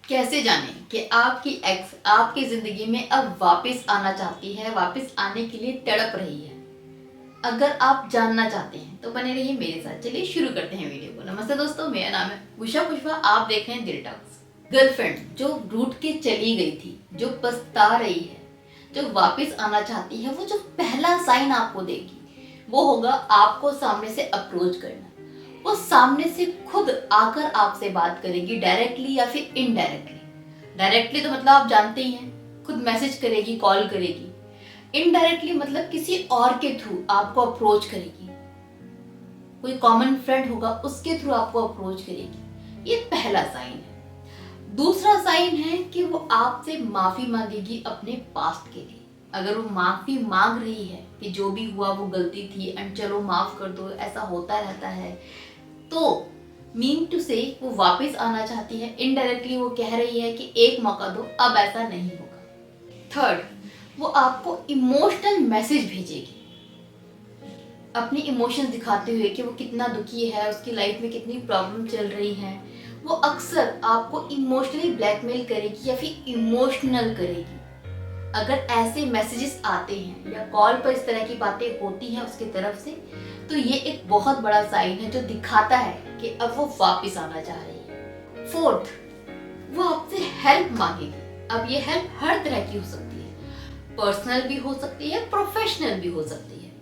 कैसे जाने कि आपकी एक्स आपकी जिंदगी में अब वापस आना चाहती है, वापस आने के लिए तड़प रही है। अगर आप जानना चाहते हैं तो बने रहिए मेरे साथ। चलिए शुरू करते हैं वीडियो को। नमस्ते दोस्तों, मेरा नाम है उषा पुष्पा, आप देख रहे हैं दिल टॉक्स। गर्लफ्रेंड जो रूठ के चली गई थी, जो पछता रही है, जो वापस आना चाहती है, वो जो पहला साइन आपको देगी वो होगा आपको सामने से अप्रोच करना। वो सामने से खुद आकर आपसे बात करेगी, डायरेक्टली या फिर इनडायरेक्टली। डायरेक्टली तो मतलब आप जानते ही हैं, खुद मैसेज करेगी, कॉल करेगी। इनडायरेक्टली मतलब किसी और के थ्रू आपको अप्रोच करेगी, कोई कॉमन फ्रेंड होगा उसके थ्रू आपको अप्रोच करेगी। ये पहला साइन है। दूसरा साइन है कि वो आपसे माफी मांगेगी अपने पास्ट के लिए। अगर वो माफी मांग रही है कि जो भी हुआ वो गलती थी एंड चलो माफ कर दो, ऐसा होता रहता है, तो मीन टू से वो वापस आना चाहती है। इनडायरेक्टली वो कह रही है कि एक मौका दो, अब ऐसा नहीं होगा। थर्ड, वो आपको इमोशनल मैसेज भेजेगी, अपनी इमोशंस दिखाते हुए कि वो कितना दुखी है, उसकी लाइफ में कितनी प्रॉब्लम चल रही है। वो अक्सर आपको इमोशनली ब्लैकमेल करेगी या फिर इमोशनल करेगी। अगर ऐसे मैसेजेस आते हैं या कॉल पर इस तरह की बातें होती हैं उसकी तरफ से, तो ये एक बहुत बड़ा साइन है जो दिखाता है कि अब वो वापस आना चाह रही है। फोर्थ, वो आपसे हेल्प मांगेगी। अब ये हेल्प हर तरह की हो सकती है, पर्सनल भी हो सकती है, प्रोफेशनल भी हो सकती है।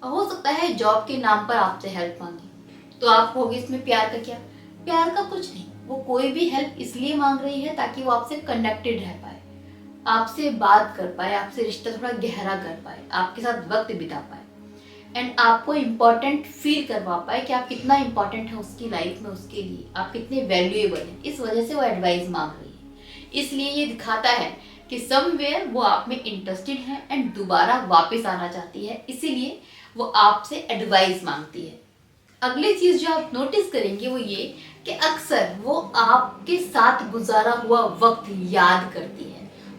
हो सकता है जॉब के नाम पर आपसे हेल्प मांगे, तो आप कहोगे इसमें प्यार का क्या? प्यार का कुछ नहीं, वो कोई भी हेल्प इसलिए मांग रही है ताकि वो आपसे कनेक्टेड रह पाए, आपसे बात कर पाए, आपसे रिश्ता थोड़ा गहरा कर पाए, आपके साथ वक्त बिता पाए एंड आपको इम्पोर्टेंट फील करवा पाए कि आप कितना इम्पोर्टेंट है उसकी लाइफ में, उसके लिए आप कितने वैल्यूएबल हैं। इस वजह से वो एडवाइस मांग रही है। इसलिए ये दिखाता है कि समवेयर वो आप में इंटरेस्टेड है एंड दोबारा वापस आना चाहती है, इसीलिए वो आपसे एडवाइस मांगती है। अगली चीज जो आप नोटिस करेंगे वो ये कि अक्सर वो आपके साथ गुजारा हुआ वक्त याद करती है,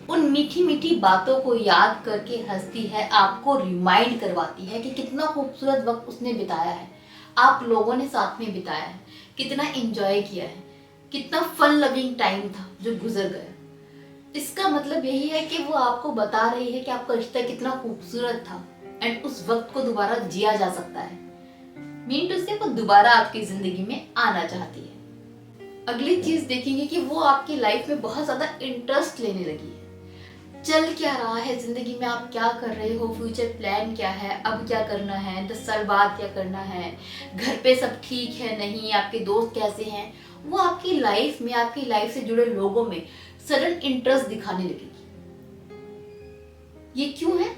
उन मीठी मीठी बातों को याद करके हंसती है, आपको रिमाइंड करवाती है कि कितना खूबसूरत वक्त उसने बिताया है, आप लोगों ने साथ में बिताया है, कितना एंजॉय किया है, कितना फन लविंग टाइम था जो गुजर गया। इसका मतलब यही है कि वो आपको बता रही है कि आपका रिश्ता कितना खूबसूरत था एंड उस वक्त को दोबारा जिया जा सकता है। मीन टू से वो दोबारा आपकी जिंदगी में आना चाहती है। अगली चीज देखेंगे कि वो आपकी लाइफ में बहुत ज्यादा इंटरेस्ट लेने लगी है। चल क्या रहा है जिंदगी में, आप क्या कर रहे हो, फ्यूचर प्लान क्या है, अब क्या करना है, 10 साल बाद क्या करना है, घर पे सब ठीक है नहीं, आपके दोस्त कैसे हैं, वो आपकी लाइफ में, आपकी लाइफ से जुड़े लोगों में सडन इंटरेस्ट दिखाने लगेगी। ये क्यों है?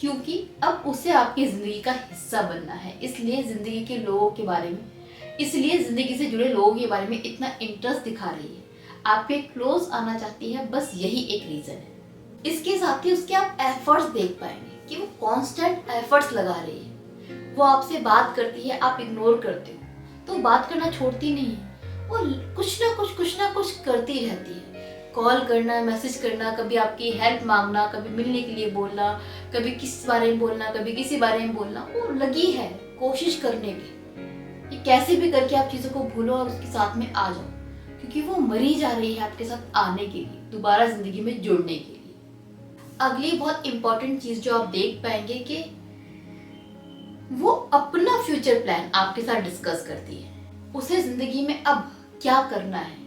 क्योंकि अब उसे आपकी जिंदगी का हिस्सा बनना है, इसलिए जिंदगी के लोगों के बारे में, इसलिए जिंदगी से जुड़े लोगों के बारे में इतना इंटरेस्ट दिखा रही है, आपके क्लोज आना चाहती है। बस यही एक रीजन है। इसके साथ ही उसके आप एफर्ट्स देख पाएंगे कि वो कांस्टेंट एफर्ट्स लगा रही है। वो आपसे बात करती है, आप इग्नोर करते हो तो बात करना छोड़ती नहीं है, वो कुछ ना कुछ करती रहती है। कॉल करना, मैसेज करना, कभी आपकी हेल्प मांगना, कभी मिलने के लिए बोलना, कभी किस बारे में बोलना, कभी किसी बारे में बोलना, वो लगी है कोशिश करने में कि कैसे भी करके आप चीज़ों को भूलो और उसके साथ में आ जाओ, क्योंकि वो मरी जा रही है आपके साथ आने के लिए, दोबारा जिंदगी में जुड़ने के लिए। अगली बहुत इंपॉर्टेंट चीज जो आप देख पाएंगे कि वो अपना फ्यूचर प्लान आपके साथ डिस्कस करती है। उसे जिंदगी में अब क्या करना है,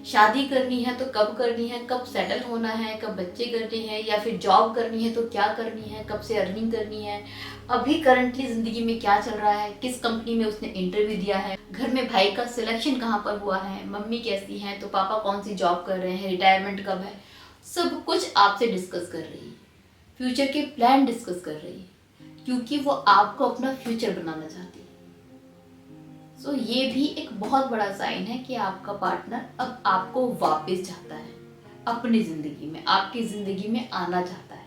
शादी करनी है तो कब करनी है, कब सेटल होना है, कब बच्चे करने हैं, या फिर जॉब करनी है तो क्या करनी है, कब से अर्निंग करनी है, अभी करंटली जिंदगी में क्या चल रहा है, किस कंपनी में उसने इंटरव्यू दिया है, घर में भाई का सिलेक्शन कहाँ पर हुआ है, मम्मी कैसी हैं, तो पापा कौन सी जॉब कर रहे हैं, रिटायरमेंट कब है, सब कुछ आपसे डिस्कस कर रही है। फ्यूचर के प्लान डिस्कस कर रही है, क्योंकि वो आपको अपना फ्यूचर बनाना चाहती है। सो ये भी एक बहुत बड़ा साइन है कि आपका पार्टनर अब आपको वापस चाहता है, अपनी जिंदगी में, आपकी जिंदगी में आना चाहता है,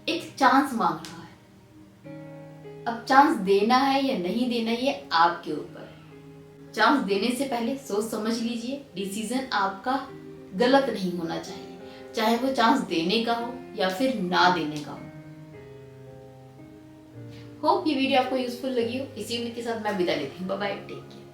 एक चांस मांग रहा है। अब चांस देना है या नहीं देना, ये आपके ऊपर है। चांस देने से पहले सोच समझ लीजिए, डिसीजन आपका गलत नहीं होना चाहिए, चाहे वो चांस देने का हो या फिर ना देने का हो। होप ये वीडियो आपको यूजफुल लगी हो। इसी उम्मीद के साथ मैं विदा लेती हूँ। Bye bye, take care.